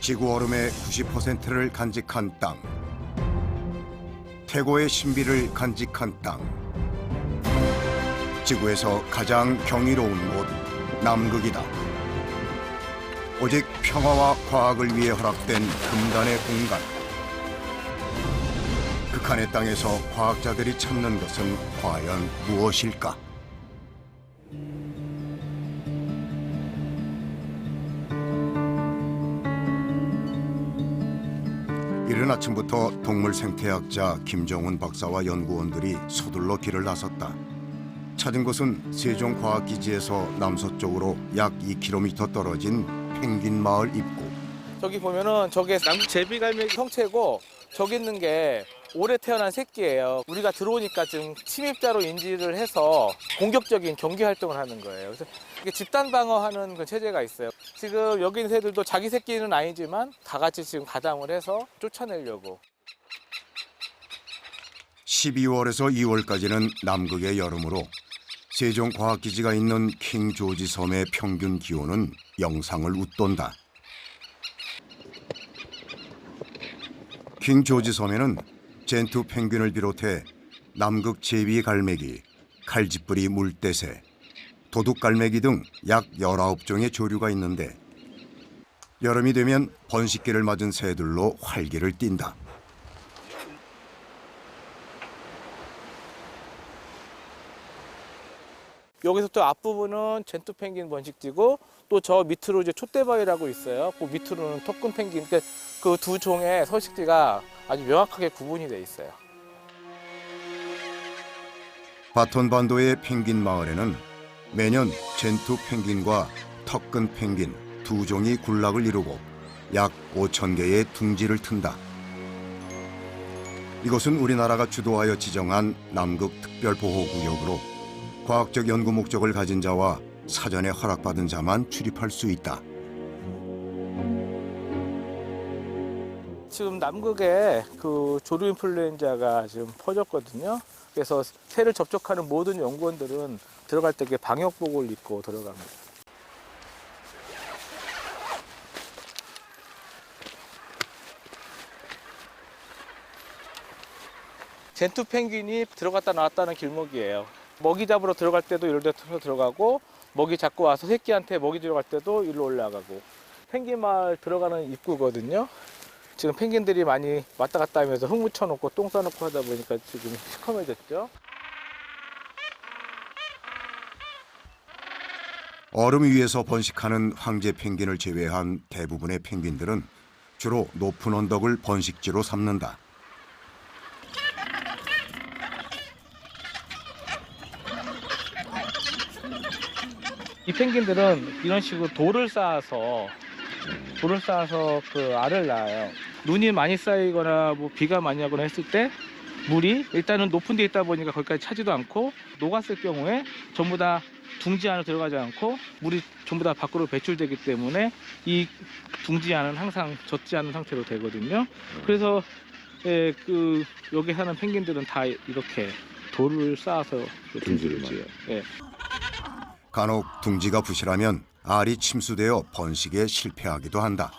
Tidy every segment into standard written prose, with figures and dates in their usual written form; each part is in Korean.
지구 얼음의 90%를 간직한 땅, 태고의 신비를 간직한 땅, 지구에서 가장 경이로운 곳 남극이다. 오직 평화와 과학을 위해 허락된 금단의 공간. 극한의 땅에서 과학자들이 찾는 것은 과연 무엇일까? 이른 아침부터 동물 생태학자 김정훈 박사와 연구원들이 서둘러 길을 나섰다. 찾은 곳은 세종과학기지에서 남서쪽으로 약 2km 떨어진 펭귄 마을 입구. 저기 보면은 저게 남극 제비갈매기 성체고 저기 있는 게 올해 태어난 새끼예요. 우리가 들어오니까 지금 침입자로 인지를 해서 공격적인 경계 활동을 하는 거예요. 그래서 이게 집단 방어하는 그 체제가 있어요. 지금 여기 있는 새들도 자기 새끼는 아니지만 다 같이 지금 가담을 해서 쫓아내려고. 12월에서 2월까지는 남극의 여름으로 세종과학기지가 있는 킹조지 섬의 평균 기온은 영상을 웃돈다. 킹조지 섬에는 젠투 펭귄을 비롯해 남극 제비갈매기, 칼집부리 물대새, 도둑갈매기 등 약 19종의 조류가 있는데 여름이 되면 번식기를 맞은 새들로 활기를 띈다. 여기서 또 앞부분은 젠투 펭귄 번식지고 또 저 밑으로 이제 촛대바위라고 있어요. 그 밑으로는 토큰 펭귄. 그 두 종의 서식지가 아주 명확하게 구분이 돼 있어요. 바톤반도의 펭귄 마을에는 매년 젠투 펭귄과 턱근 펭귄 두 종이 군락을 이루고 약 5,000개의 둥지를 튼다. 이곳은 우리나라가 주도하여 지정한 남극 특별보호구역으로 과학적 연구 목적을 가진 자와 사전에 허락받은 자만 출입할 수 있다. 지금 남극에 그 조류 인플루엔자가 지금 퍼졌거든요. 그래서 새를 접촉하는 모든 연구원들은 들어갈 때 방역복을 입고 들어갑니다. 젠투 펭귄이 들어갔다 나왔다는 길목이에요. 먹이 잡으러 들어갈 때도 이런 데로 들어가고 먹이 잡고 와서 새끼한테 먹이 들어갈 때도 일로 올라가고. 펭귄 마을 들어가는 입구거든요. 지금 펭귄들이 많이 왔다 갔다 하면서 흙 묻혀놓고 똥 싸놓고 하다 보니까 지금 시커매졌죠. 얼음 위에서 번식하는 황제 펭귄을 제외한 대부분의 펭귄들은 주로 높은 언덕을 번식지로 삼는다. 이 펭귄들은 이런 식으로 돌을 쌓아서 그 알을 낳아요. 눈이 많이 쌓이거나 뭐 비가 많이 하거나 했을 때 물이 일단은 높은 데 있다 보니까 거기까지 차지도 않고 녹았을 경우에 전부 다 둥지 안으로 들어가지 않고 물이 전부 다 밖으로 배출되기 때문에 이 둥지 안은 항상 젖지 않은 상태로 되거든요. 그래서 여기 사는 펭귄들은 다 이렇게 돌을 쌓아서 둥지를 지어요. 예. 간혹 둥지가 부실하면 알이 침수되어 번식에 실패하기도 한다.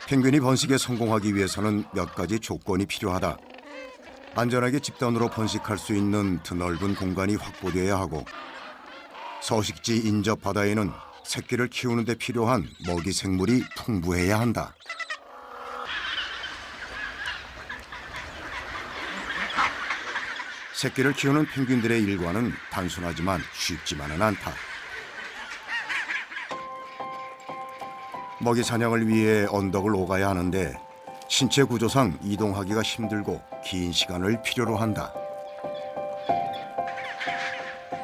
펭귄이 번식에 성공하기 위해서는 몇 가지 조건이 필요하다. 안전하게 집단으로 번식할 수 있는 드넓은 공간이 확보되어야 하고 서식지 인접 바다에는 새끼를 키우는 데 필요한 먹이 생물이 풍부해야 한다. 새끼를 키우는 펭귄들의 일과는 단순하지만 쉽지만은 않다. 먹이 사냥을 위해 언덕을 오가야 하는데 신체 구조상 이동하기가 힘들고 긴 시간을 필요로 한다.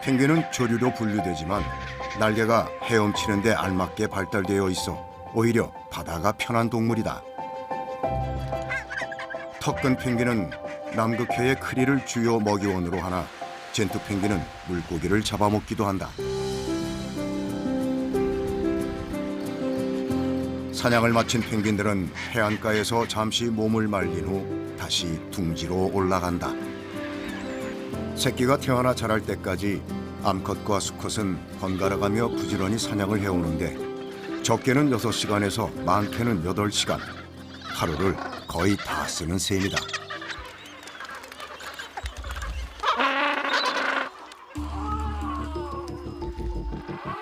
펭귄은 조류로 분류되지만 날개가 헤엄치는 데 알맞게 발달되어 있어 오히려 바다가 편한 동물이다. 턱근 펭귄은 남극해의 크리를 주요 먹이원으로 하나 젠투 펭귄은 물고기를 잡아먹기도 한다. 사냥을 마친 펭귄들은 해안가에서 잠시 몸을 말린 후 다시 둥지로 올라간다. 새끼가 태어나 자랄 때까지 암컷과 수컷은 번갈아가며 부지런히 사냥을 해오는데 적게는 6시간에서 많게는 8시간. 하루를 거의 다 쓰는 셈이다.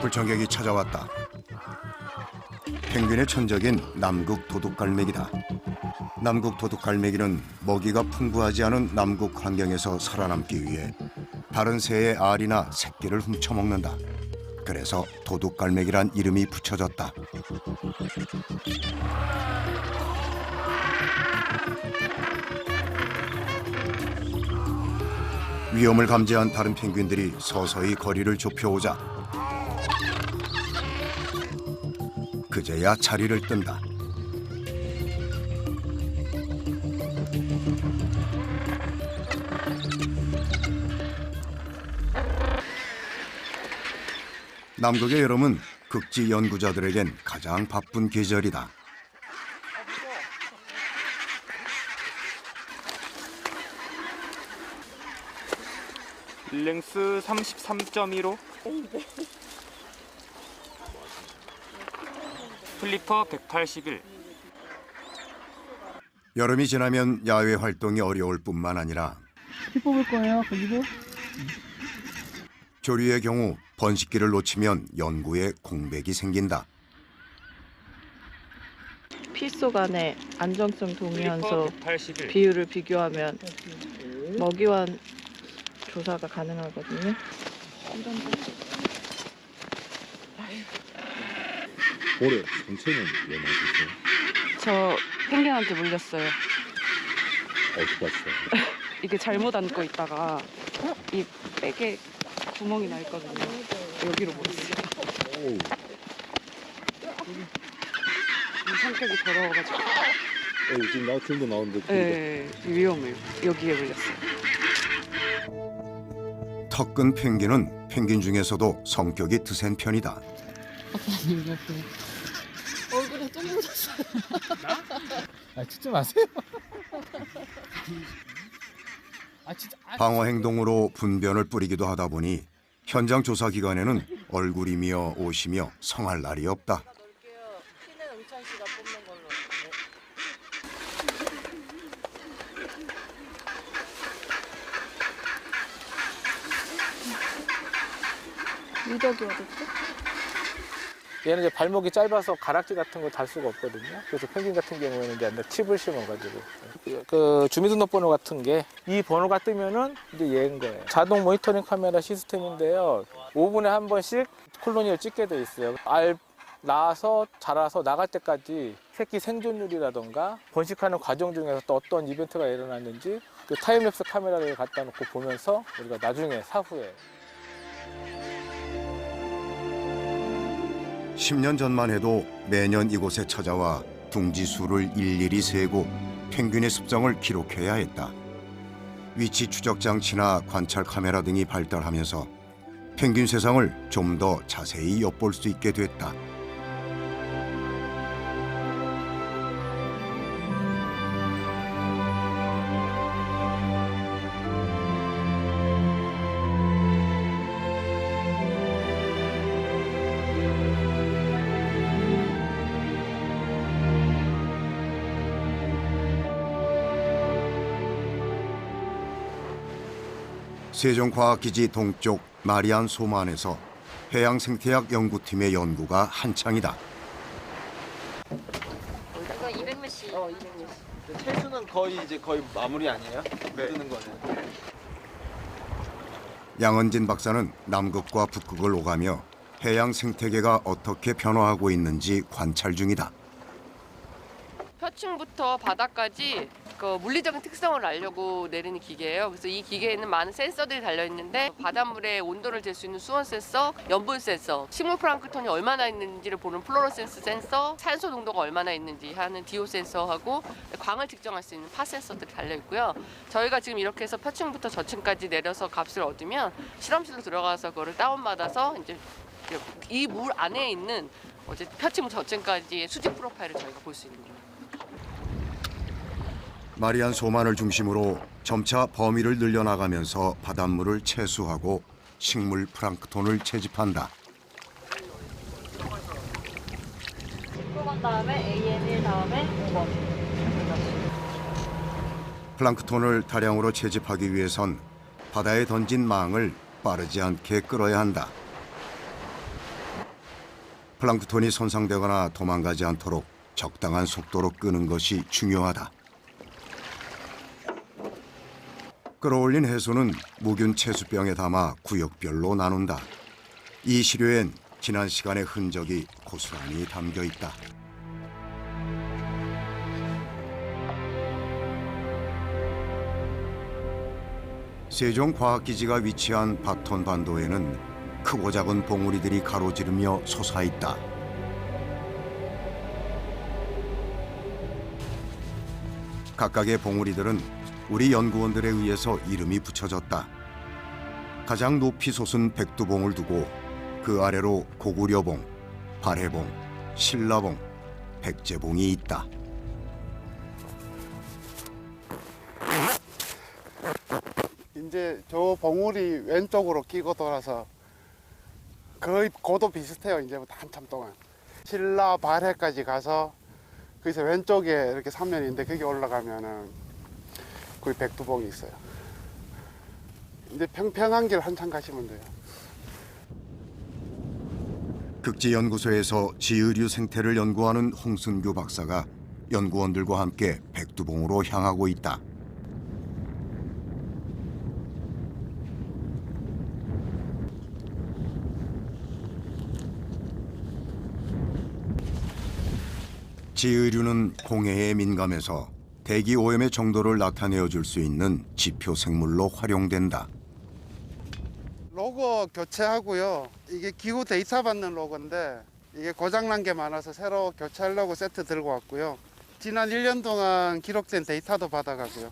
불청객이 찾아왔다. 펭귄의 천적인 남극 도둑갈매기다. 남극 도둑갈매기는 먹이가 풍부하지 않은 남극 환경에서 살아남기 위해 다른 새의 알이나 새끼를 훔쳐먹는다. 그래서 도둑갈매기란 이름이 붙여졌다. 위험을 감지한 다른 펭귄들이 서서히 거리를 좁혀오자 그제야 자리를 뜬다. 남극의 여름은 극지 연구자들에겐 가장 바쁜 계절이다. 릴랭스 33.15 플리퍼 181. 여름이 지나면 야외 활동이 어려울 뿐만 아니라 피 뽑을 거예요. 그리고 조류의 경우 번식기를 놓치면 연구에 공백이 생긴다. 피 속 안에 안정성 동의한서 플리퍼 181. 비율을 비교하면 먹이완 조사가 가능하거든요. 올해 전체는 왜 맞으세요? 저 펭귄한테 물렸어요. 어떻게 봤어요? 이게 잘못 안고 있다가 이 백에 구멍이 나 있거든요. 여기로 물렸어요. 오, 이 성격이 더러워가지고. 지금 나 지금도 나오는데. 네, 위험해요. 여기에 물렸어요. 턱근 펭귄은 펭귄 중에서도 성격이 드센 편이다. 얼굴에 똥 묻었어요. 아, 찍지 마세요. 아, 진짜. 방어 행동으로 분변을 뿌리기도 하다 보니 현장 조사 기간에는 얼굴이며 옷이며 성할 날이 없다. 피는 은찬 씨가 뽑는 걸로. 미덕이 어딨지? 얘는 이제 발목이 짧아서 가락지 같은 거 달 수가 없거든요. 그래서 펭귄 같은 경우에는 이제 칩을 심어가지고 그 주민등록번호 같은 게 이 번호가 뜨면은 이제 얘인 거예요. 자동 모니터링 카메라 시스템인데요. 5분에 한 번씩 콜로니를 찍게 돼 있어요. 알 낳아서 자라서 나갈 때까지 새끼 생존율이라던가 번식하는 과정 중에서 또 어떤 이벤트가 일어났는지 그 타임랩스 카메라를 갖다 놓고 보면서 우리가 나중에 사후에 10년 전만 해도 매년 이곳에 찾아와 둥지 수를 일일이 세고 펭귄의 습성을 기록해야 했다. 위치 추적 장치나 관찰 카메라 등이 발달하면서 펭귄 세상을 좀 더 자세히 엿볼 수 있게 됐다. 세종과학기지 동쪽 마리안 소만에서 해양생태학 연구팀의 연구가 한창이다. 이거 200몇씩. 200몇씩. 채수는 거의 마무리 아니에요? 뜨는 거는. 양은진 박사는 남극과 북극을 오가며 해양 생태계가 어떻게 변화하고 있는지 관찰 중이다. 표층부터 바닥까지 그 물리적인 특성을 알려고 내리는 기계예요. 그래서 이 기계에는 많은 센서들이 달려 있는데 바닷물의 온도를 잴 수 있는 수온 센서, 염분 센서, 식물 플랑크톤이 얼마나 있는지를 보는 플로로센스 센서, 산소 농도가 얼마나 있는지 하는 디오 센서하고 광을 측정할 수 있는 파 센서들이 달려 있고요. 저희가 지금 이렇게 해서 표층부터 저층까지 내려서 값을 얻으면 실험실로 들어가서 그거를 다운받아서 이제 이 물 안에 있는 표층부터 저층까지의 수직 프로파일을 저희가 볼 수 있는 거예요. 마리안 소만을 중심으로 점차 범위를 늘려나가면서 바닷물을 채수하고 식물 플랑크톤을 채집한다. 4번 다음에 AN1 다음에 5번. 플랑크톤을 다량으로 채집하기 위해선 바다에 던진 망을 빠르지 않게 끌어야 한다. 플랑크톤이 손상되거나 도망가지 않도록 적당한 속도로 끄는 것이 중요하다. 끌어올린 해수는 무균 채수병에 담아 구역별로 나눈다. 이 시료엔 지난 시간의 흔적이 고스란히 담겨 있다. 세종과학기지가 위치한 바톤 반도에는 크고 작은 봉우리들이 가로지르며 솟아있다. 각각의 봉우리들은 우리 연구원들에 의해서 이름이 붙여졌다. 가장 높이 솟은 백두봉을 두고 그 아래로 고구려봉, 발해봉, 신라봉, 백제봉이 있다. 이제 저 봉우리 왼쪽으로 끼고 돌아서 거의 고도 비슷해요. 이제부터 한참 동안 신라 발해까지 가서 거기서 왼쪽에 이렇게 삼면인데 거기 올라가면은 거기 백두봉이 있어요. 이제 평평한 길 한참 가시면 돼요. 극지연구소에서 지의류 생태를 연구하는 홍순규 박사가 연구원들과 함께 백두봉으로 향하고 있다. 지의류는 공해에 민감해서 대기 오염의 정도를 나타내어 줄 수 있는 지표 생물로 활용된다. 로고 교체하고요. 이게 기후 데이터 받는 로고인데 이게 고장난 게 많아서 새로 교체하려고 세트 들고 왔고요. 지난 1년 동안 기록된 데이터도 받아가고요.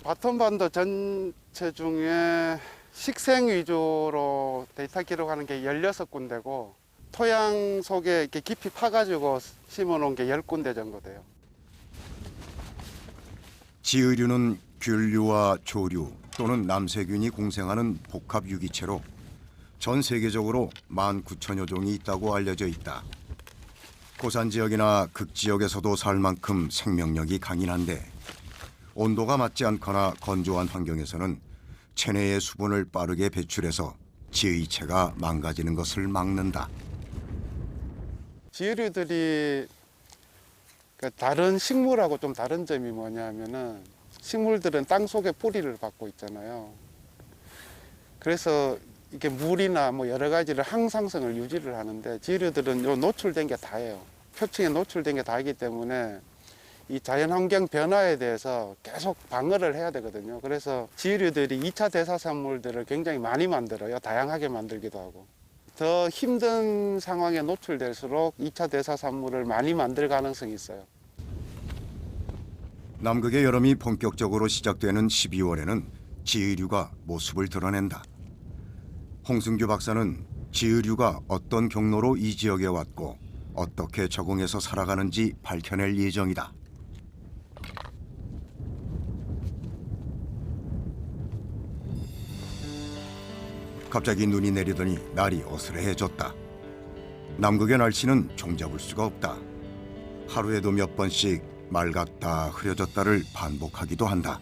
바톤반도 전체 중에 식생 위주로 데이터 기록하는 게 16군데고 토양 속에 이렇게 깊이 파가지고 심어놓은 게 10군데 정도 돼요. 지의류는 균류와 조류 또는 남세균이 공생하는 복합 유기체로 전 세계적으로 19,000여 종이 있다고 알려져 있다. 고산 지역이나 극지역에서도 살 만큼 생명력이 강인한데 온도가 맞지 않거나 건조한 환경에서는 체내의 수분을 빠르게 배출해서 지의체가 망가지는 것을 막는다. 지의류들이 다른 식물하고 좀 다른 점이 뭐냐면은 식물들은 땅 속에 뿌리를 받고 있잖아요. 그래서 이게 물이나 뭐 여러 가지를 항상성을 유지를 하는데 지의류들은 요 노출된 게 다예요. 표층에 노출된 게 다이기 때문에 이 자연환경 변화에 대해서 계속 방어를 해야 되거든요. 그래서 지의류들이 2차 대사산물들을 굉장히 많이 만들어요. 다양하게 만들기도 하고. 더 힘든 상황에 노출될수록 2차 대사산물을 많이 만들 가능성이 있어요. 남극의 여름이 본격적으로 시작되는 12월에는 지의류가 모습을 드러낸다. 홍순규 박사는 지의류가 어떤 경로로 이 지역에 왔고 어떻게 적응해서 살아가는지 밝혀낼 예정이다. 갑자기 눈이 내리더니 날이 어스레해졌다. 남극의 날씨는 종잡을 수가 없다. 하루에도 몇 번씩 맑았다 흐려졌다를 반복하기도 한다.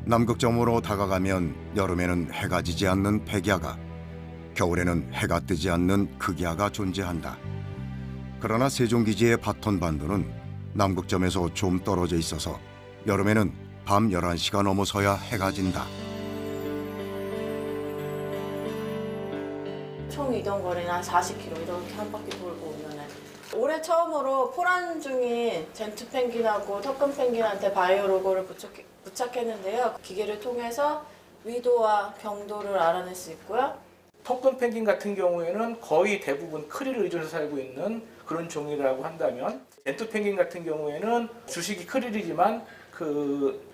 남극점으로 다가가면 여름에는 해가 지지 않는 백야가, 겨울에는 해가 뜨지 않는 극야가 존재한다. 그러나 세종기지의 바톤 반도는 남극점에서 좀 떨어져 있어서 여름에는 밤 11시가 넘어서야 해가 진다. 총 이동 거리는 한 40km 이렇게 한 바퀴 돌고 오면은 올해 처음으로 포란 중인 젠투 펭귄하고 턱근 펭귄한테 바이오 로고를 부착했는데요. 기계를 통해서 위도와 경도를 알아낼 수 있고요. 턱근 펭귄 같은 경우에는 거의 대부분 크리를 의존해서 살고 있는 그런 종이라고 한다면 젠투 펭귄 같은 경우에는 주식이 크릴이지만 그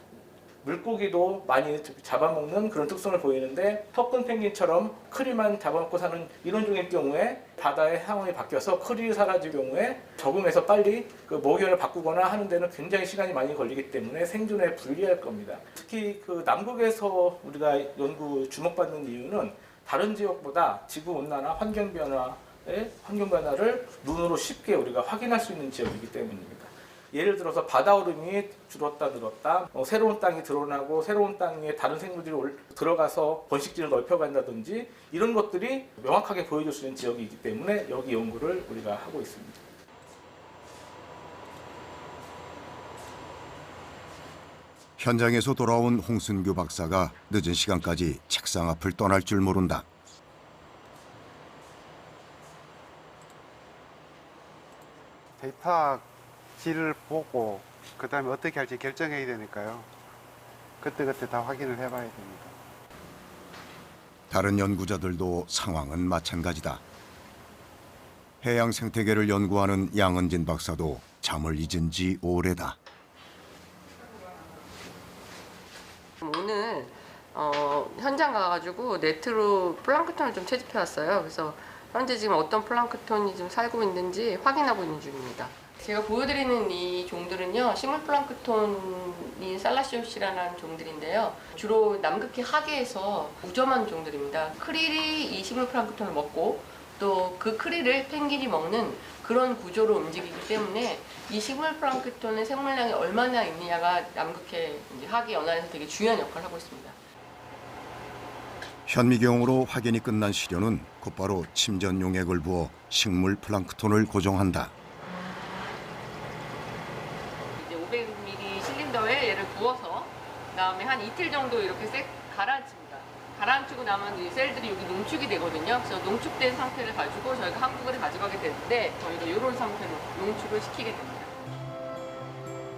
물고기도 많이 잡아먹는 그런 특성을 보이는데 턱근 펭귄처럼 크릴만 잡아먹고 사는 이런 종의 경우에 바다의 상황이 바뀌어서 크릴이 사라질 경우에 적응해서 빨리 그 먹이원을 바꾸거나 하는 데는 굉장히 시간이 많이 걸리기 때문에 생존에 불리할 겁니다. 특히 그 남극에서 우리가 연구 주목받는 이유는 다른 지역보다 지구 온난화, 환경 변화 환경 변화를 눈으로 쉽게 우리가 확인할 수 있는 지역이기 때문입니다. 예를 들어서 바다 얼음이 줄었다 늘었다, 새로운 땅이 드러나고 새로운 땅에 다른 생물들이 들어가서 번식지를 넓혀간다든지 이런 것들이 명확하게 보여줄 수 있는 지역이기 때문에 여기 연구를 우리가 하고 있습니다. 현장에서 돌아온 홍순규 박사가 늦은 시간까지 책상 앞을 떠날 줄 모른다. 데이터 질을 보고 그다음에 어떻게 할지 결정해야 되니까요. 그때그때 다 확인을 해봐야 됩니다. 다른 연구자들도 상황은 마찬가지다. 해양 생태계를 연구하는 양은진 박사도 잠을 잊은 지 오래다. 오늘 현장 가가지고 네트로 플랑크톤을 좀 채집해 왔어요. 그래서 현재 지금 어떤 플랑크톤이 좀 살고 있는지 확인하고 있는 중입니다. 제가 보여드리는 이 종들은요, 식물 플랑크톤인 살라시오시라는 종들인데요. 주로 남극해 하계에서 무점한 종들입니다. 크릴이 이 식물 플랑크톤을 먹고 또 그 크릴을 펭귄이 먹는 그런 구조로 움직이기 때문에 이 식물 플랑크톤의 생물량이 얼마나 있느냐가 남극해 하계 연안에서 되게 중요한 역할을 하고 있습니다. 현미경으로 확인이 끝난 시료는 곧바로 침전 용액을 부어 식물 플랑크톤을 고정한다. 이제 500ml 실린더에 얘를 부어서 그다음에 한 이틀 정도 이렇게 색 가라앉힙니다. 가라앉히고 나면 이 셀들이 여기 농축이 되거든요. 그래서 농축된 상태를 가지고 저희가 한국에 가져가게 되는데 저희가 이런 상태로 농축을 시키게 됩니다.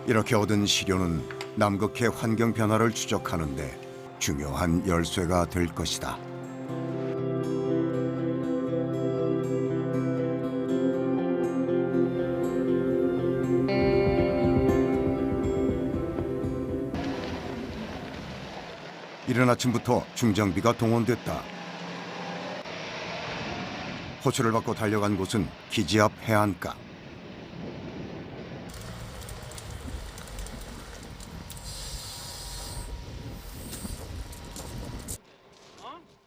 이렇게 얻은 시료는 남극해 환경 변화를 추적하는 데 중요한 열쇠가 될 것이다. 이른 아침부터 중장비가 동원됐다. 호출을 받고 달려간 곳은 기지 앞 해안가.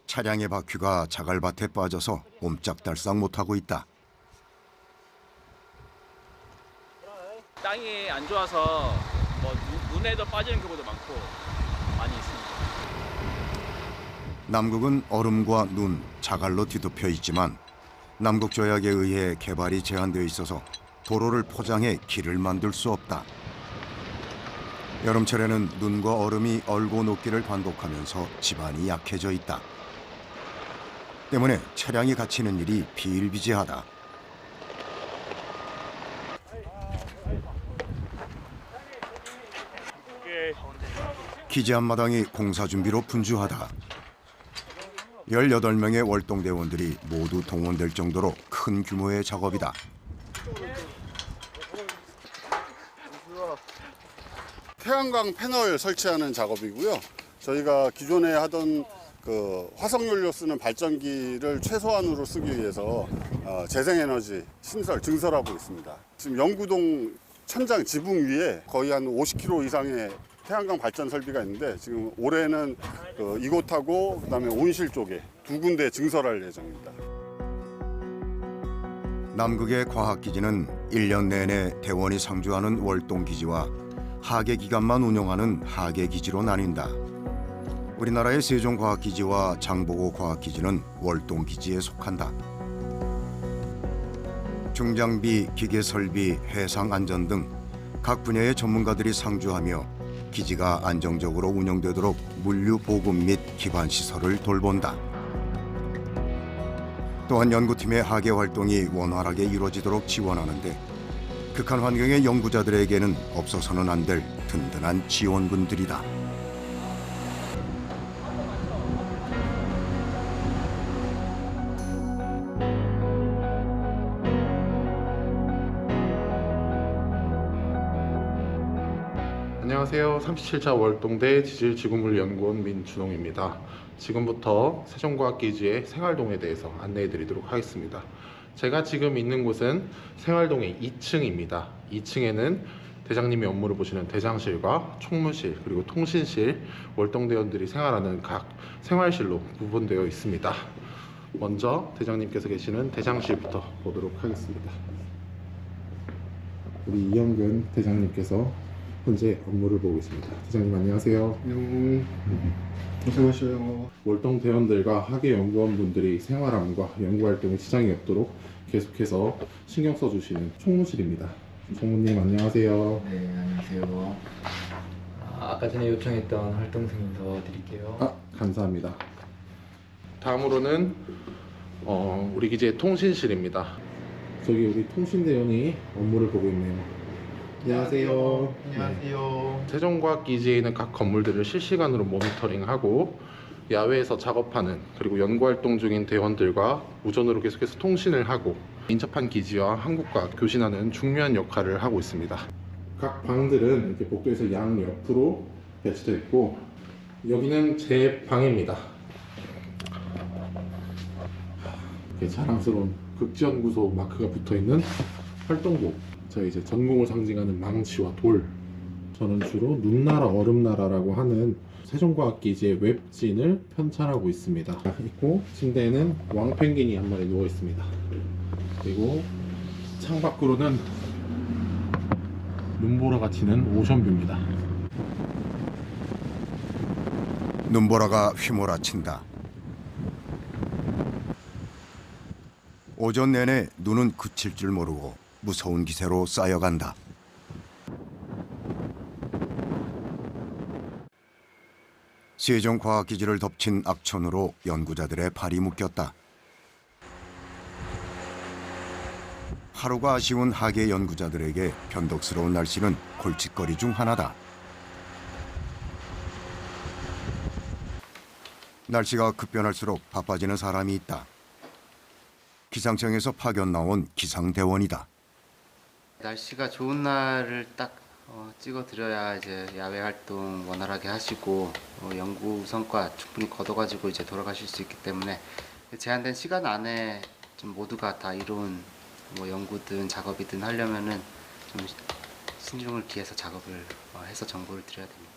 차량의 바퀴가 자갈밭에 빠져서 옴짝달싹 못하고 있다. 땅이 안 좋아서 뭐 눈에도 빠지는 경우도 많고 많이 있습니다. 남극은 얼음과 눈, 자갈로 뒤덮여 있지만 남극 조약에 의해 개발이 제한되어 있어서 도로를 포장해 길을 만들 수 없다. 여름철에는 눈과 얼음이 얼고 녹기를 반복하면서 지반이 약해져 있다. 때문에 차량이 갇히는 일이 비일비재하다. 기지 앞마당이 공사 준비로 분주하다. 18명의 월동대원들이 모두 동원될 정도로 큰 규모의 작업이다. 태양광 패널 설치하는 작업이고요. 저희가 기존에 하던 그 화석연료 쓰는 발전기를 최소한으로 쓰기 위해서 재생에너지 신설, 증설하고 있습니다. 지금 영구동 천장 지붕 위에 거의 한 50km 이상의 태양광 발전 설비가 있는데 지금 올해는 이곳하고 그다음에 온실 쪽에 2군데 증설할 예정입니다. 남극의 과학기지는 1년 내내 대원이 상주하는 월동기지와 하계기간만 운영하는 하계기지로 나뉜다. 우리나라의 세종과학기지와 장보고 과학기지는 월동기지에 속한다. 중장비, 기계설비, 해상안전 등 각 분야의 전문가들이 상주하며 기지가 안정적으로 운영되도록 물류 보급 및 기반 시설을 돌본다. 또한 연구팀의 하계 활동이 원활하게 이루어지도록 지원하는데 극한 환경의 연구자들에게는 없어서는 안 될 든든한 지원군들이다. 안녕하세요. 37차 월동대 지질지구물연구원 민준홍입니다. 지금부터 세종과학기지의 생활동에 대해서 안내해 드리도록 하겠습니다. 제가 지금 있는 곳은 생활동의 2층입니다. 2층에는 대장님이 업무를 보시는 대장실과 총무실 그리고 통신실, 월동대원들이 생활하는 각 생활실로 구분되어 있습니다. 먼저 대장님께서 계시는 대장실부터 보도록 하겠습니다. 우리 이영근 대장님께서 현재 업무를 보고 계십니다. 대장님 안녕하세요. 고생하셔요. 월동 대원들과 학예 연구원분들이 생활함과 연구활동에 지장이 없도록 계속해서 신경 써주시는 총무실입니다. 총무님 안녕하세요. 네, 안녕하세요. 아까 전에 요청했던 활동 승인서 드릴게요. 감사합니다. 다음으로는 우리 기지의 통신실입니다. 저기 우리 통신대원이 업무를 보고 있네요. 안녕하세요. 안녕하세요. 세종과학기지에 있는 각 건물들을 실시간으로 모니터링하고 야외에서 작업하는 그리고 연구활동 중인 대원들과 무전으로 계속해서 통신을 하고 인접한 기지와 한국과 교신하는 중요한 역할을 하고 있습니다. 각 방들은 이렇게 복도에서 양옆으로 배치되어 있고 여기는 제 방입니다. 이렇게 자랑스러운 극지연구소 마크가 붙어있는 활동복, 저희 이제 전공을 상징하는 망치와 돌. 저는 주로 눈나라 얼음나라라고 하는 세종과학기지의 웹진을 편찬하고 있습니다. 있고 침대에는 왕펭귄이 한 마리 누워 있습니다. 그리고 창밖으로는 눈보라가 치는 오션뷰입니다. 눈보라가 휘몰아친다. 오전 내내 눈은 그칠 줄 모르고 무서운 기세로 쌓여간다. 세종과학기지를 덮친 악천후로 연구자들의 발이 묶였다. 하루가 아쉬운 학예 연구자들에게 변덕스러운 날씨는 골칫거리 중 하나다. 날씨가 급변할수록 바빠지는 사람이 있다. 기상청에서 파견 나온 기상대원이다. 날씨가 좋은 날을 딱 찍어드려야 이제 야외 활동 원활하게 하시고 연구 성과 충분히 거둬가지고 이제 돌아가실 수 있기 때문에 제한된 시간 안에 좀 모두가 다 이룬 연구든 작업이든 하려면은 좀 신중을 기해서 작업을 해서 정보를 드려야 됩니다.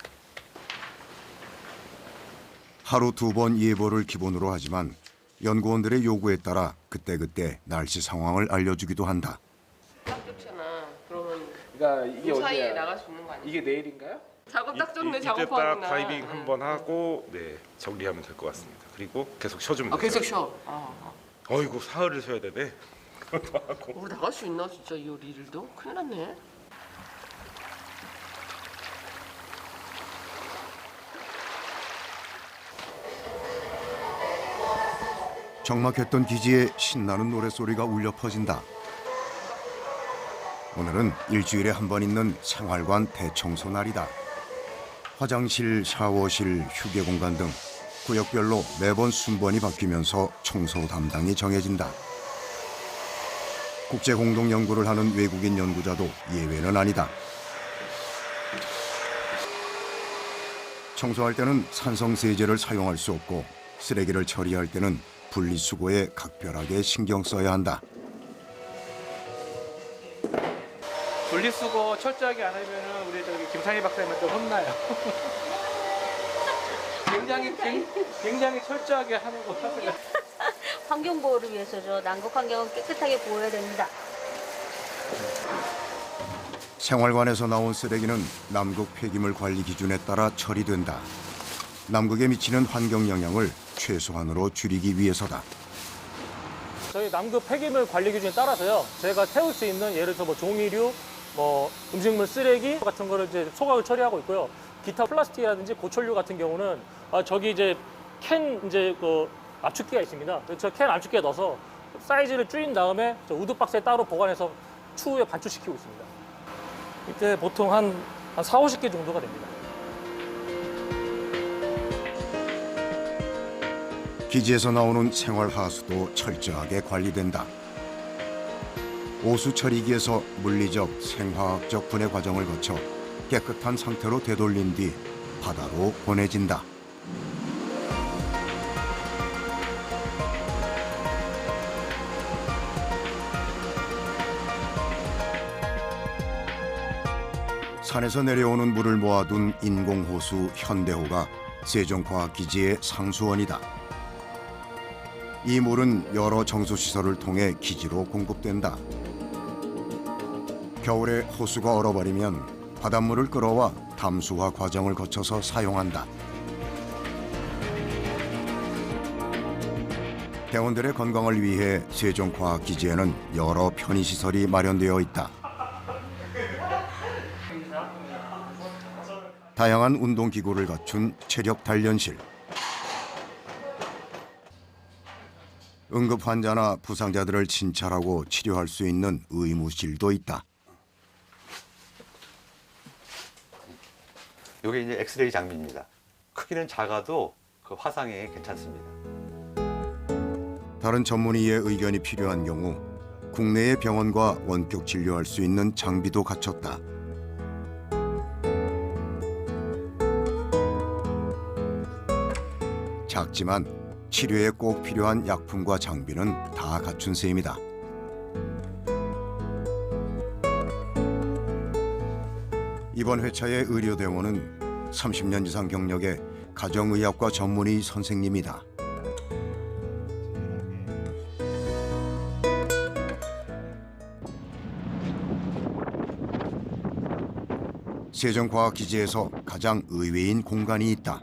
하루 2번 예보를 기본으로 하지만 연구원들의 요구에 따라 그때그때 날씨 상황을 알려주기도 한다. 딱 좋잖아. 그러면 그러니까 이게 그 사이에 어디야? 나갈 수 있는 거 아니야? 이게 내일인가요? 작업 딱 좋네. 이때 딱 작업하는 날. 다이빙 한번 하고 정리하면 될 것 같습니다. 그리고 계속 쉬어주면 되죠. 계속 쉬어. 어이구 사흘을 쉬어야 되네. 그것도 하고. 우리 나갈 수 있나 진짜 이 일도? 큰일 났네. 적막했던 기지에 신나는 노랫소리가 울려 퍼진다. 오늘은 일주일에 한 번 있는 생활관 대청소 날이다. 화장실, 샤워실, 휴게 공간 등 구역별로 매번 순번이 바뀌면서 청소 담당이 정해진다. 국제 공동 연구를 하는 외국인 연구자도 예외는 아니다. 청소할 때는 산성 세제를 사용할 수 없고 쓰레기를 처리할 때는 분리수거에 각별하게 신경 써야 한다. 분리수거 철저하게 안 하면 우리 저기 김상희 박사님한테 혼나요. 굉장히 철저하게 하려고 하세요. 환경 보호를 위해서죠. 남극 환경은 깨끗하게 보호해야 됩니다. 생활관에서 나온 쓰레기는 남극 폐기물 관리 기준에 따라 처리된다. 남극에 미치는 환경 영향을 최소한으로 줄이기 위해서다. 저희 남극 폐기물 관리 기준에 따라서요. 저희가 태울 수 있는 예를 들어서 종이류, 음식물 쓰레기 같은 거를 이제 소각을 처리하고 있고요. 기타 플라스틱이라든지 고철류 같은 경우는 저기 이제 캔 압축기가 있습니다. 저 캔 압축기에 넣어서 사이즈를 줄인 다음에 저 우드 박스에 따로 보관해서 추후에 반출시키고 있습니다. 이때 보통 한 4, 50개 정도가 됩니다. 기지에서 나오는 생활 하수도 철저하게 관리된다. 오수 처리기에서 물리적, 생화학적 분해 과정을 거쳐 깨끗한 상태로 되돌린 뒤 바다로 보내진다. 산에서 내려오는 물을 모아둔 인공호수 현대호가 세종과학기지의 상수원이다. 이 물은 여러 정수시설을 통해 기지로 공급된다. 겨울에 호수가 얼어버리면 바닷물을 끌어와 담수화 과정을 거쳐서 사용한다. 대원들의 건강을 위해 세종과학기지에는 여러 편의시설이 마련되어 있다. 다양한 운동기구를 갖춘 체력 단련실, 응급 환자나 부상자들을 진찰하고 치료할 수 있는 의무실도 있다. 이게 이제 엑스레이 장비입니다. 크기는 작아도 그 화상에 괜찮습니다. 다른 전문의의 의견이 필요한 경우 국내의 병원과 원격 진료할 수 있는 장비도 갖췄다. 작지만 치료에 꼭 필요한 약품과 장비는 다 갖춘 셈이다. 이번 회차의 의료대원은 30년 이상 경력의 가정의학과 전문의 선생님이다. 세종과학기지에서 가장 의외인 공간이 있다.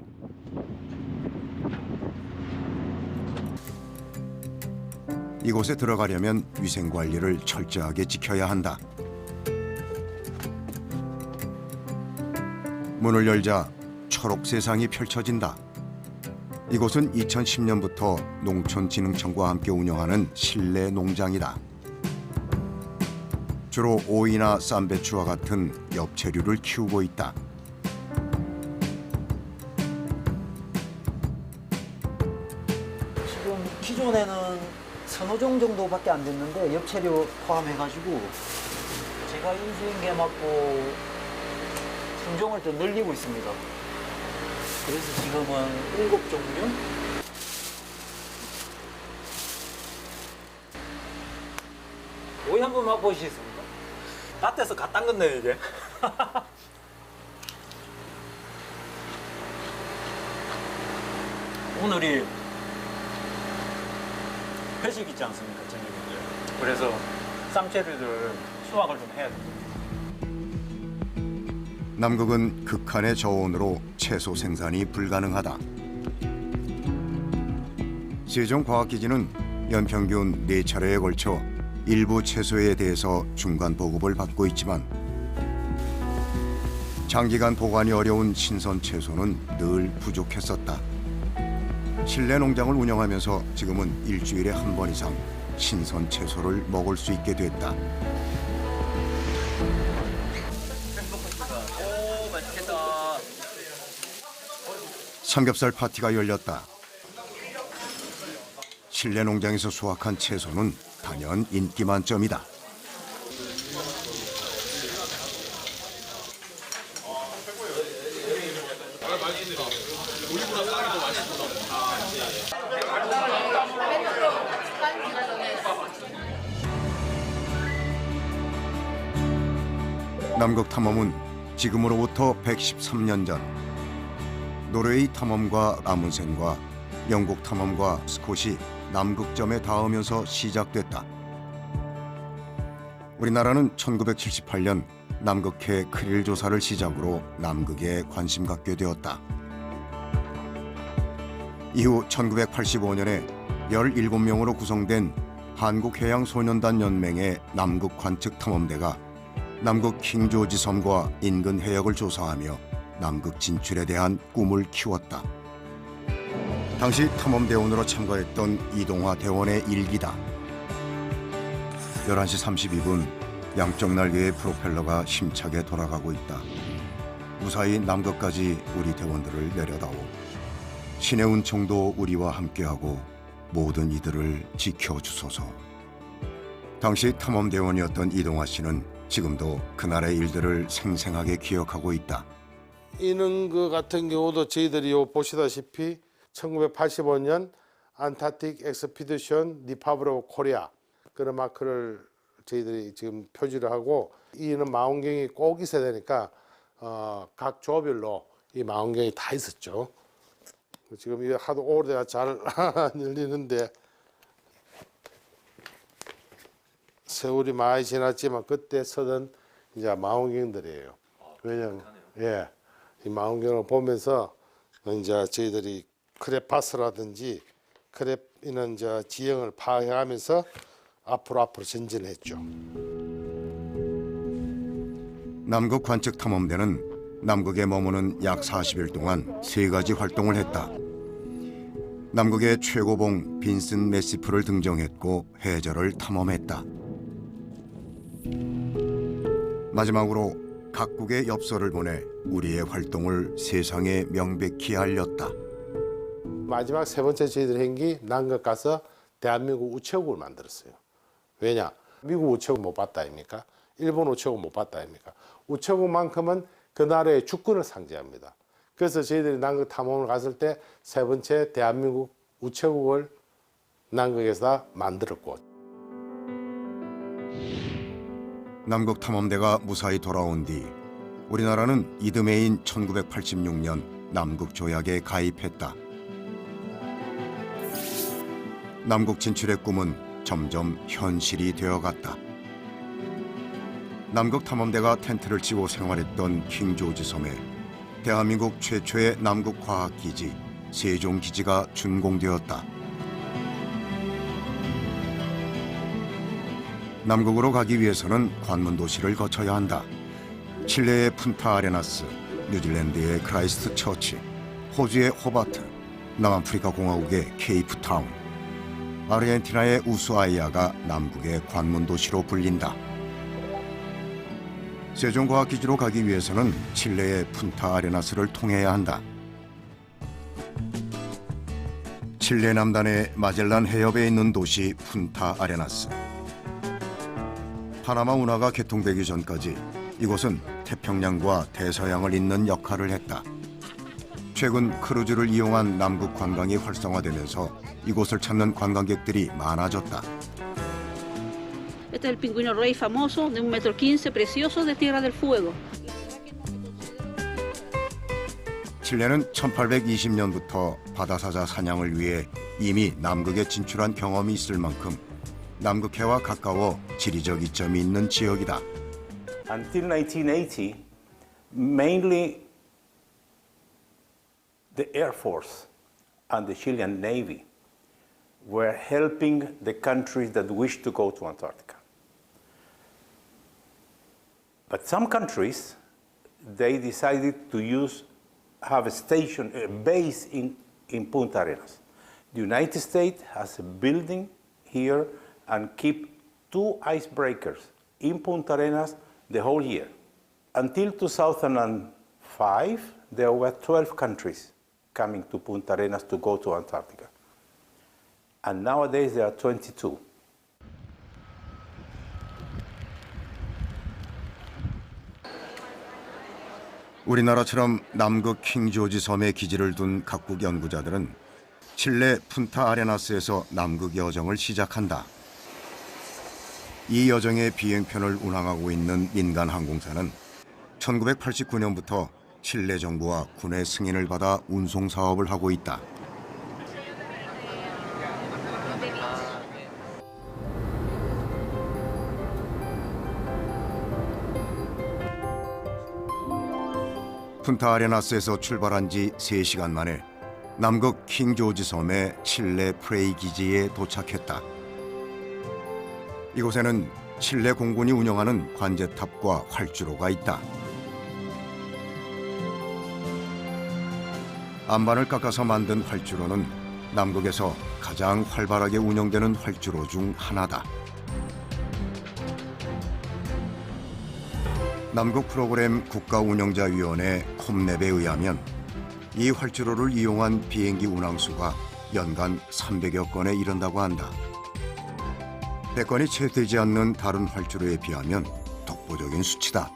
이곳에 들어가려면 위생관리를 철저하게 지켜야 한다. 문을 열자 초록 세상이 펼쳐진다. 이곳은 2010년부터 농촌진흥청과 함께 운영하는 실내 농장이다. 주로 오이나 쌈배추와 같은 엽채류를 키우고 있다. 지금 기존에는 서너 종 정도밖에 안 됐는데 엽채류 포함해가지고 제가 인수인계 맡고 품종을 더 늘리고 있습니다. 그래서 지금은 7종류? 오이 한번 맛보시겠습니까? 밭에서 갓 담갔네요 이제. 오늘이 회식 있지 않습니까, 저녁에. 그래서 쌈채류들 수확을 좀 해야 됩니다. 남극은 극한의 저온으로 채소 생산이 불가능하다. 세종과학기지는 연평균 4차례에 걸쳐 일부 채소에 대해서 중간 보급을 받고 있지만 장기간 보관이 어려운 신선 채소는 늘 부족했었다. 실내 농장을 운영하면서 지금은 일주일에 한 번 이상 신선 채소를 먹을 수 있게 됐다. 오, 맛있겠다. 삼겹살 파티가 열렸다. 실내 농장에서 수확한 채소는 단연 인기 만점이다. 남극 탐험은 지금으로부터 113년 전 노르웨이 탐험가 아문센과 영국 탐험가 스콧이 남극점에 닿으면서 시작됐다. 우리나라는 1978년 남극해 크릴 조사를 시작으로 남극에 관심 갖게 되었다. 이후 1985년에 17명으로 구성된 한국해양소년단 연맹의 남극 관측 탐험대가 남극 킹조지 섬과 인근 해역을 조사하며 남극 진출에 대한 꿈을 키웠다. 당시 탐험대원으로 참가했던 이동화 대원의 일기다. 11시 32분 양쪽 날개의 프로펠러가 힘차게 돌아가고 있다. 무사히 남극까지 우리 대원들을 내려다오. 신의 은총도 우리와 함께하고 모든 이들을 지켜주소서. 당시 탐험대원이었던 이동화 씨는 지금도 그날의 일들을 생생하게 기억하고 있다. 이능그 같은 경우도 저희들이 보시다시피 1985년 안타틱 엑스피디션 리퍼블릭 오브 코리아 그런 마크를 저희들이 지금 표지를 하고 이는 망원경이 꼭 있어야 되니까 각 조별로 이 망원경이 다 있었죠. 지금 이게 하도 오래돼가 잘 안 열리는데 세월이 많이 지났지만 그때 쓰던 이제 망원경들이에요. 왜냐면 이 망원경을 보면서 이제 저희들이 크레파스라든지 크랩이는 이제 지형을 파악하면서 앞으로 전진했죠. 남극 관측 탐험대는 남극에 머무는 약 40일 동안 3가지 활동을 했다. 남극의 최고봉 빈슨 매시프를 등정했고 해저를 탐험했다. 마지막으로 각국의 엽서를 보내 우리의 활동을 세상에 명백히 알렸다. 마지막 3번째 저희들이 한 게 남극 가서 대한민국 우체국을 만들었어요. 왜냐? 미국 우체국 못 봤다 아닙니까? 일본 우체국 못 봤다 아닙니까? 우체국만큼은 그 나라의 주권을 상징합니다. 그래서 저희들이 남극 탐험을 갔을 때 3번째 대한민국 우체국을 남극에서 만들었고. 남극 탐험대가 무사히 돌아온 뒤 우리나라는 이듬해인 1986년 남극 조약에 가입했다. 남극 진출의 꿈은 점점 현실이 되어갔다. 남극 탐험대가 텐트를 치고 생활했던 킹 조지 섬에 대한민국 최초의 남극 과학기지 세종기지가 준공되었다. 남극으로 가기 위해서는 관문 도시를 거쳐야 한다. 칠레의 푼타 아레나스, 뉴질랜드의 크라이스트 처치, 호주의 호바트, 남아프리카 공화국의 케이프타운, 아르헨티나의 우수아이아가 남극의 관문 도시로 불린다. 세종과학기지로 가기 위해서는 칠레의 푼타 아레나스를 통해야 한다. 칠레 남단의 마젤란 해협에 있는 도시 푼타 아레나스. 파나마 운하가 개통되기 전까지 이곳은 태평양과 대서양을 잇는 역할을 했다. 최근 크루즈를 이용한 남극 관광이 활성화되면서 이곳을 찾는 관광객들이 많아졌다. Este es el pingüino rey famoso de 1,15 m, precioso de Tierra del Fuego. 칠레는 1820년부터 바다사자 사냥을 위해 이미 남극에 진출한 경험이 있을 만큼 남극해와 가까워 지리적 이점이 있는 지역이다. Until 1980, mainly the Air Force and the Chilean Navy were helping the countries that wished to go to Antarctica. But some countries, they decided to have a station, a base in Punta Arenas. The United States has a building here and keep 2 icebreakers in Punta Arenas the whole year. Until 2005, there were 12 countries coming to Punta Arenas to go to Antarctica. And nowadays there are 22. 우리나라처럼 남극 킹 조지 섬에 기지를 둔 각국 연구자들은 칠레 푼타 아레나스에서 남극 여정을 시작한다. 이 여정의 비행편을 운항하고 있는 민간 항공사는 1989년부터 칠레 정부와 군의 승인을 받아 운송 사업을 하고 있다. 푼타 아레나스에서 출발한 지 3시간 만에 남극 킹 조지 섬의 칠레 프레이 기지에 도착했다. 이곳에는 칠레 공군이 운영하는 관제탑과 활주로가 있다. 안반을 깎아서 만든 활주로는 남극에서 가장 활발하게 운영되는 활주로 중 하나다. 남극 프로그램 국가운영자위원회 콤랩에 의하면 이 활주로를 이용한 비행기 운항수가 연간 300여 건에 이른다고 한다. 배건이 채 되지 않는 다른 활주로에 비하면 독보적인 수치다.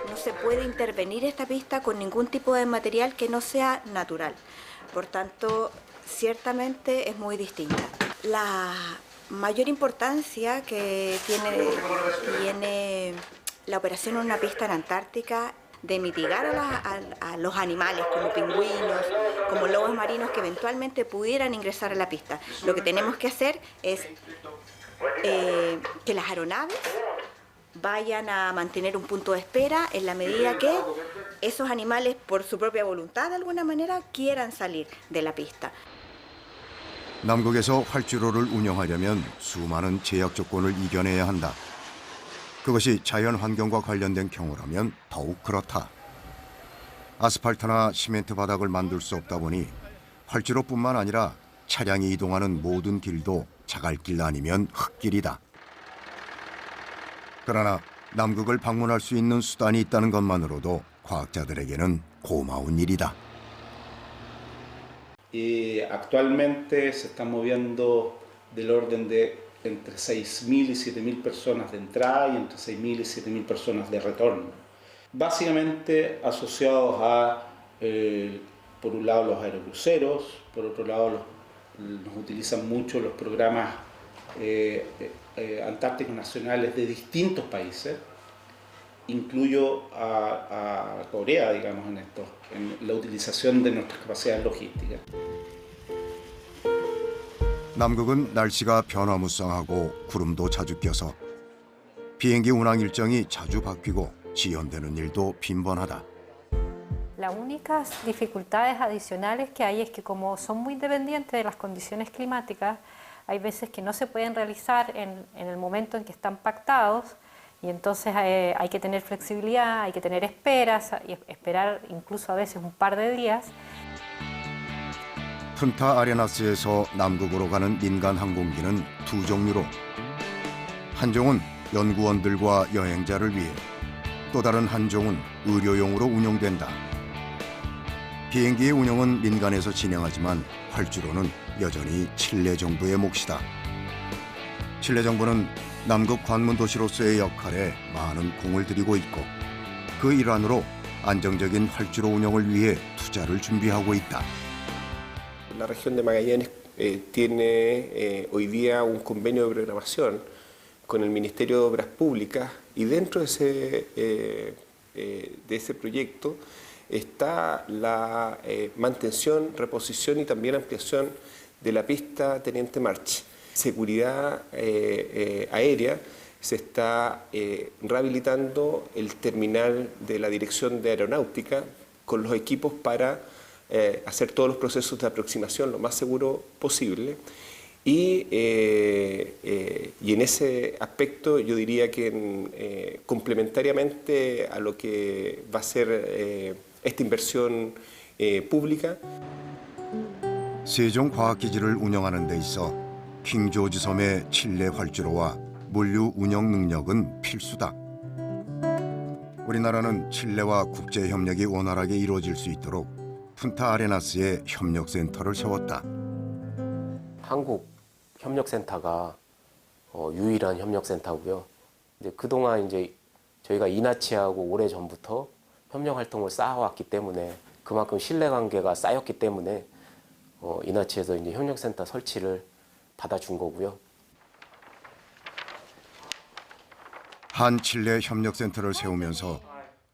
No se puede intervenir esta pista con ningún tipo de material que no sea natural. Por tanto, ciertamente es muy distinta. La mayor importancia que tiene la operación en una pista en Antártica de mitigar a los animales como pingüinos, como lobos marinos que eventualmente pudieran ingresar a la pista. Lo que tenemos que hacer es que las aeronaves vayan a mantener un punto de espera en la medida que esos animales, por su propia voluntad de alguna manera, quieran salir de la pista. 남극에서 활주로를 운영하려면 수많은 제약 조건을 이겨내야 한다. 그것이 자연 환경과 관련된 경우라면 더욱 그렇다. 아스팔트나 시멘트 바닥을 만들 수 없다 보니 활주로뿐만 아니라 차량이 이동하는 모든 길도 자갈길 아니면 흙길이다. 그러나 남극을 방문할 수 있는 수단이 있다는 것만으로도 과학자들에게는 고마운 일이다. Actualmente se están moviendo del orden de entre 6.000 y 7.000 personas de entrada y entre 6.000 y 7.000 personas de retorno. Básicamente asociados a, por un lado, los aerocruceros, por otro lado, nos utilizan mucho los programas antárticos nacionales de distintos países. Incluyo a Corea, digamos, en esto, en la utilización de nuestras capacidades logísticas. 남극은 날씨가 변화무쌍하고 구름도 자주 껴서 비행기 운항 일정이 자주 바뀌고 지연되는 일도 빈번하다. Las únicas dificultades adicionales que hay es que como son muy dependientes de las condiciones climáticas, hay veces que no se pueden realizar en el momento en que están pactados y entonces hay que tener flexibilidad, hay que tener esperas y esperar incluso a veces un par de días. 푼타 아레나스에서 남극으로 가는 민간 항공기는 두 종류로 한 종은 연구원들과 여행자를 위해 또 다른 한 종은 의료용으로 운용된다. 비행기의 운영은 민간에서 진행하지만 활주로는 여전히 칠레 정부의 몫이다. 칠레 정부는 남극 관문 도시로서의 역할에 많은 공을 들이고 있고 그 일환으로 안정적인 활주로 운영을 위해 투자를 준비하고 있다. La región de Magallanes tiene hoy día un convenio de programación con el Ministerio de Obras Públicas y dentro de ese proyecto está la mantención, reposición y también ampliación de la pista Teniente March. Seguridad aérea, se está rehabilitando el terminal de la Dirección de Aeronáutica con los equipos para hacer todos los procesos de aproximación lo más seguro posible y en ese aspecto yo diría que complementariamente a lo que va a ser esta inversión pública. 세종과학기지를 운영하는 데 있어 킹 조지 섬의 칠레 활주로와 물류 운영 능력은 필수다. 우리나라는 칠레와 국제 협력이 원활하게 이루어질 수 있도록 푼타 아레나스에 협력센터를 세웠다. 한국 협력센터가 유일한 협력센터고요. 이제 그동안 이제 저희가 이나치하고 오래 전부터 협력 활동을 쌓아왔기 때문에 그만큼 신뢰관계가 쌓였기 때문에 이나치에서 이제 협력센터 설치를 받아준 거고요. 한 칠레 협력센터를 세우면서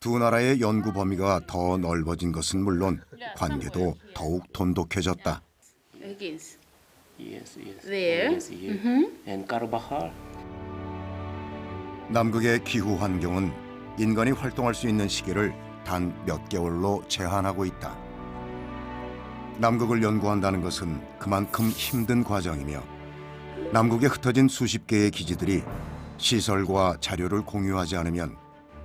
두 나라의 연구 범위가 더 넓어진 것은 물론 관계도 더욱 돈독해졌다. 남극의 기후 환경은 인간이 활동할 수 있는 시기를 단 몇 개월로 제한하고 있다. 남극을 연구한다는 것은 그만큼 힘든 과정이며 남극에 흩어진 수십 개의 기지들이 시설과 자료를 공유하지 않으면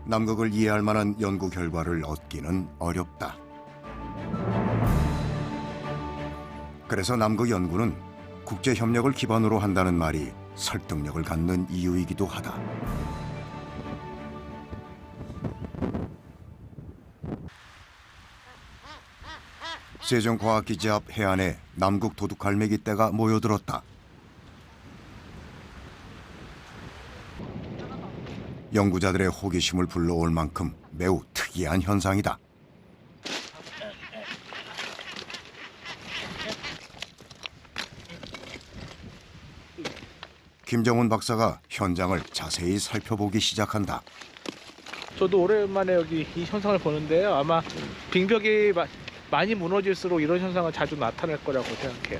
남극을 이해할 만한 연구 결과를 얻기는 어렵다. 그래서 남극 연구는 국제 협력을 기반으로 한다는 말이 설득력을 갖는 이유이기도 하다. 세종과학기지 앞 해안에 남극 도둑갈매기 떼가 모여들었다. 연구자들의 호기심을 불러올 만큼 매우 특이한 현상이다. 김정훈 박사가 현장을 자세히 살펴보기 시작한다. 저도 오랜만에 여기 이 현상을 보는데요. 아마 빙벽이 많이 무너질수록 이런 현상은 자주 나타날 거라고 생각해요.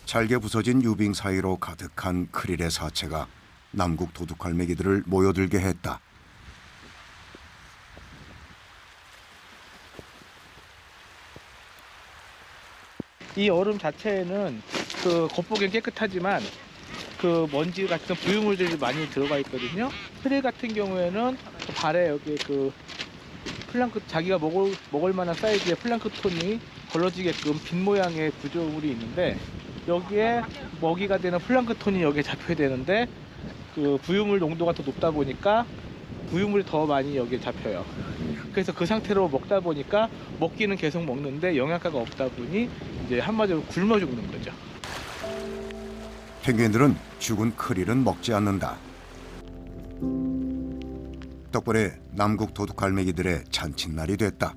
잘게 부서진 유빙 사이로 가득한 크릴의 사체가 남극 도둑갈매기들을 모여들게 했다. 이 얼음 자체에는 그 겉보기엔 깨끗하지만 그 먼지 같은 부유물들이 많이 들어가 있거든요. 크릴 같은 경우에는 발에 여기 그 자기가 먹을 만한 사이즈의 플랑크톤이 걸러지게끔 빈 모양의 구조물이 있는데 여기에 먹이가 되는 플랑크톤이 여기에 잡혀야 되는데 그 부유물 농도가 더 높다 보니까 부유물이 더 많이 여기에 잡혀요. 그래서 그 상태로 먹다 보니까 먹기는 계속 먹는데 영양가가 없다 보니 이제 한마디로 굶어 죽는 거죠. 펭귄들은 죽은 크릴은 먹지 않는다. 덕분에 남극 도둑갈매기들의 잔칫날이 됐다.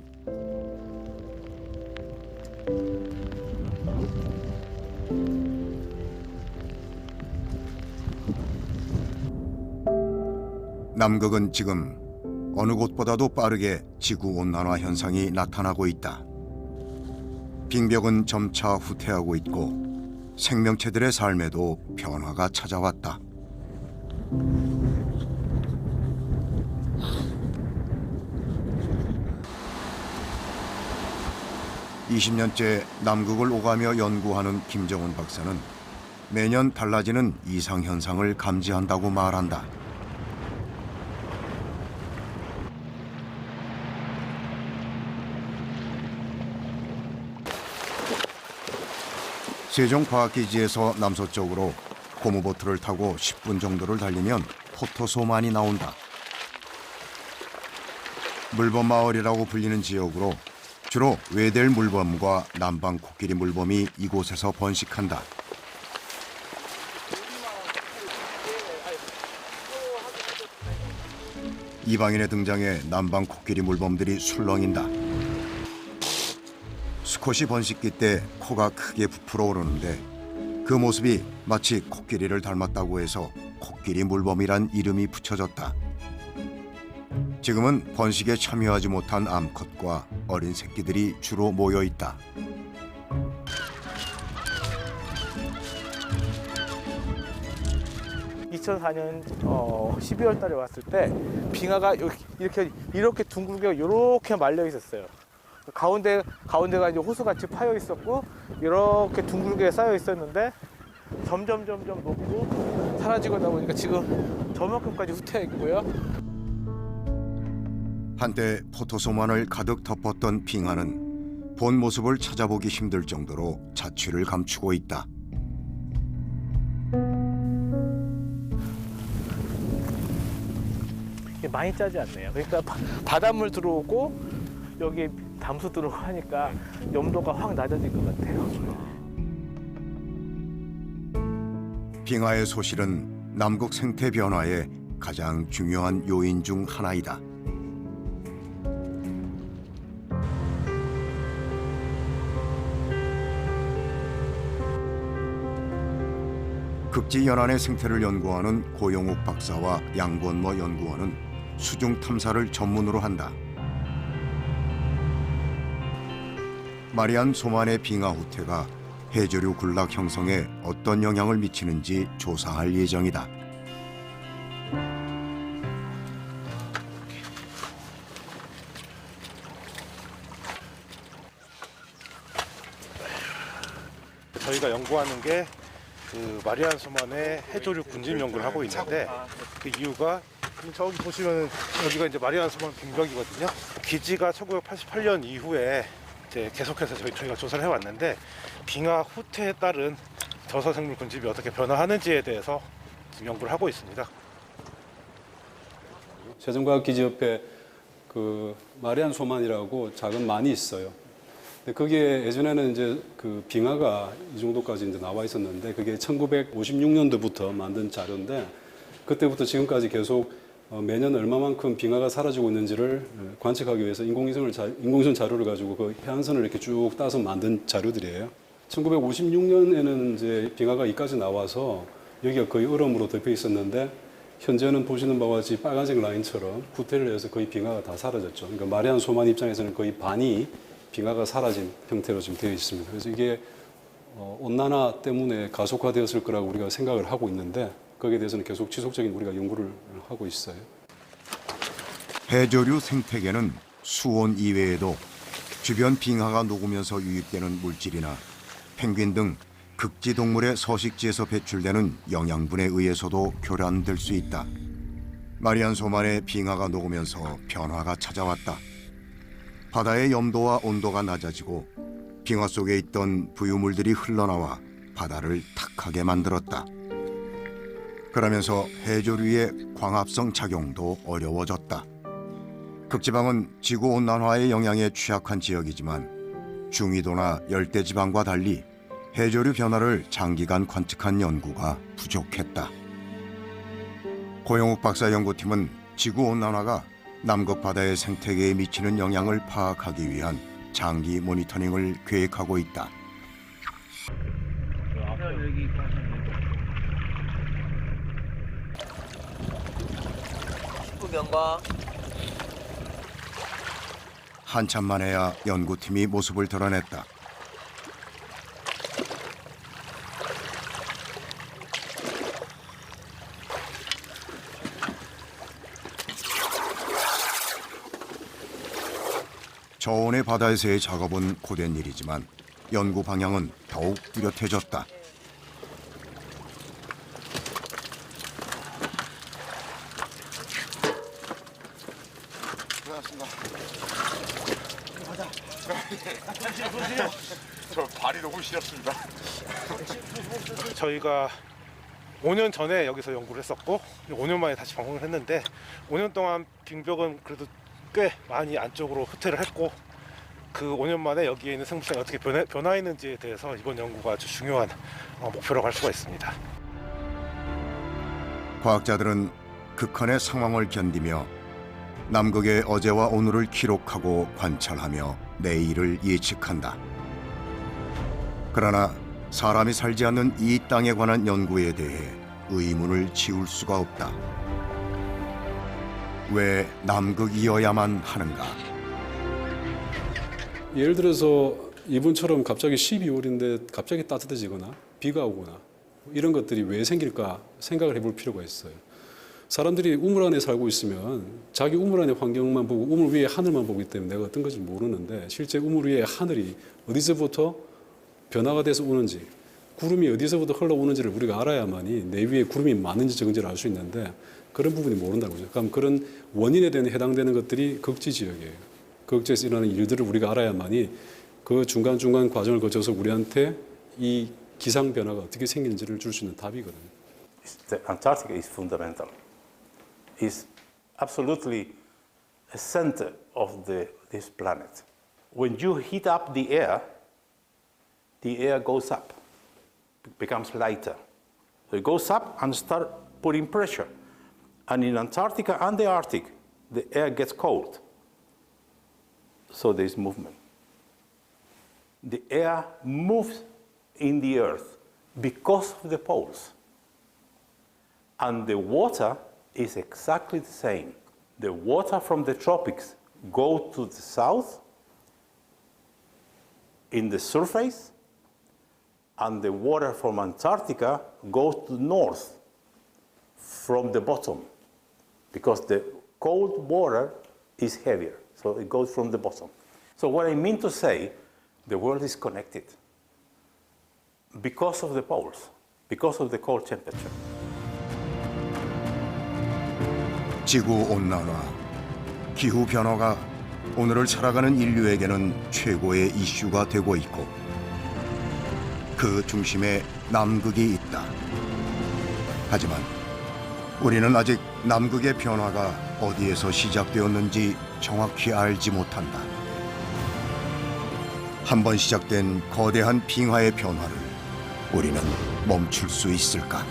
남극은 지금 어느 곳보다도 빠르게 지구온난화 현상이 나타나고 있다. 빙벽은 점차 후퇴하고 있고 생명체들의 삶에도 변화가 찾아왔다. 20년째 남극을 오가며 연구하는 김정은 박사는 매년 달라지는 이상 현상을 감지한다고 말한다. 세종과학기지에서 남서쪽으로 고무보트를 타고 10분 정도를 달리면 포토소만이 나온다. 물범마을이라고 불리는 지역으로 주로 외델 물범과 남방 코끼리 물범이 이곳에서 번식한다. 이방인의 등장에 남방 코끼리 물범들이 술렁인다. 수컷이 번식기 때 코가 크게 부풀어 오르는데 그 모습이 마치 코끼리를 닮았다고 해서 코끼리 물범이란 이름이 붙여졌다. 지금은 번식에 참여하지 못한 암컷과 어린 새끼들이 주로 모여 있다. (2004년 12월 달에 왔을 때 빙하가 이렇게 둥글게 이렇게 말려 있었어요. 가운데가 이제 호수같이 파여 있었고 이렇게 둥글게 쌓여 있었는데 점점 녹고 사라지고 하다 보니까 지금 저만큼까지 후퇴해 있고요. 한때 포토소만을 가득 덮었던 빙하는 본 모습을 찾아보기 힘들 정도로 자취를 감추고 있다. 많이 짜지 않네요. 그러니까 바닷물 들어오고 여기 담수 들어오고 하니까 염도가 확 낮아진 것 같아요. 빙하의 소실은 남극 생태 변화의 가장 중요한 요인 중 하나이다. 극지 연안의 생태를 연구하는 고용욱 박사와 양권모 연구원은 수중 탐사를 전문으로 한다. 마리안 소만의 빙하 후퇴가 해저류 군락 형성에 어떤 영향을 미치는지 조사할 예정이다. 저희가 연구하는 게 그 마리안 소만의 해조류 군집 연구를 하고 있는데 그 이유가 저기 보시면 여기가 이제 마리안 소만 빙벽이거든요. 기지가 1988년 이후에 이제 계속해서 저희가 조사를 해왔는데 빙하 후퇴에 따른 저서생물 군집이 어떻게 변화하는지에 대해서 지금 연구를 하고 있습니다. 세종과학기지 옆에 그 마리안 소만이라고 작은 만이 있어요. 근데 그게 예전에는 이제 그 빙하가 이 정도까지 이제 나와 있었는데 그게 1956년도부터 만든 자료인데 그때부터 지금까지 계속 매년 얼마만큼 빙하가 사라지고 있는지를 관측하기 위해서 인공위성 자료를 가지고 그 해안선을 이렇게 쭉 따서 만든 자료들이에요. 1956년에는 이제 빙하가 이까지 나와서 여기가 거의 얼음으로 덮여 있었는데 현재는 보시는 바와 같이 빨간색 라인처럼 후퇴를 해서 거의 빙하가 다 사라졌죠. 그러니까 마리안 소만 입장에서는 거의 반이 빙하가 사라진 형태로 지금 되어 있습니다. 그래서 이게 온난화 때문에 가속화되었을 거라고 우리가 생각을 하고 있는데 거기에 대해서는 계속 지속적인 우리가 연구를 하고 있어요. 해조류 생태계는 수온 이외에도 주변 빙하가 녹으면서 유입되는 물질이나 펭귄 등 극지 동물의 서식지에서 배출되는 영양분에 의해서도 교란될 수 있다. 마리안 소만의 빙하가 녹으면서 변화가 찾아왔다. 바다의 염도와 온도가 낮아지고 빙하 속에 있던 부유물들이 흘러나와 바다를 탁하게 만들었다. 그러면서 해조류의 광합성 작용도 어려워졌다. 극지방은 지구온난화의 영향에 취약한 지역이지만 중위도나 열대지방과 달리 해조류 변화를 장기간 관측한 연구가 부족했다. 고영욱 박사 연구팀은 지구온난화가 남극 바다의 생태계에 미치는 영향을 파악하기 위한 장기 모니터링을 계획하고 있다. 한참 만에야 연구팀이 모습을 드러냈다. 저온의 바다에서의 작업은 고된 일이지만 연구 방향은 더욱 뚜렷해졌다. 저 발이 너무 시렵습니다. 저희가 5년 전에 여기서 연구를 했었고 5년 만에 다시 방문을 했는데 5년 동안 빙벽은 그래도 꽤 많이 안쪽으로 후퇴를 했고 그 5년 만에 여기에 있는 생물성이 어떻게 변화했는지에 대해서 이번 연구가 아주 중요한 목표라고 할 수가 있습니다. 과학자들은 극한의 상황을 견디며 남극의 어제와 오늘을 기록하고 관찰하며 내일을 예측한다. 그러나 사람이 살지 않는 이 땅에 관한 연구에 대해 의문을 지울 수가 없다. 왜 남극이어야만 하는가? 예를 들어서 이번처럼 갑자기 12월인데 갑자기 따뜻해지거나 비가 오거나 이런 것들이 왜 생길까 생각을 해볼 필요가 있어요. 사람들이 우물 안에 살고 있으면 자기 우물 안의 환경만 보고 우물 위에 하늘만 보기 때문에 내가 어떤 건지 모르는데 실제 우물 위에 하늘이 어디서부터 변화가 돼서 오는지 구름이 어디서부터 흘러오는지를 우리가 알아야만이 내 위에 구름이 많은지 적은지를 알 수 있는데 그런 부분이 모른다고 하죠. 그럼 그런 원인에 대한 해당되는 것들이 극지 지역이에요. 극지에서 일어나는 일들을 우리가 알아야만이 그 중간중간 과정을 거쳐서 우리한테 이 기상 변화가 어떻게 생기는지를 줄 수 있는 답이거든요. The Antarctica is fundamental. It's absolutely a center of this planet. When you heat up the air goes up, becomes lighter. So it goes up and starts putting pressure. And in Antarctica and the Arctic, the air gets cold. So there's movement. The air moves in the earth because of the poles. And the water is exactly the same. The water from the tropics go to the south in the surface, and the water from Antarctica goes to the north from the bottom, because the cold water is heavier, so it goes from the bottom. So what I mean to say, the world is connected because of the poles, because of the cold temperature. 지구온난화, 기후변화가 오늘을 살아가는 인류에게는 최고의 이슈가 되고 있고 그 중심에 남극이 있다. 하지만 우리는 아직 남극의 변화가 어디에서 시작되었는지 정확히 알지 못한다. 한번 시작된 거대한 빙하의 변화를 우리는 멈출 수 있을까?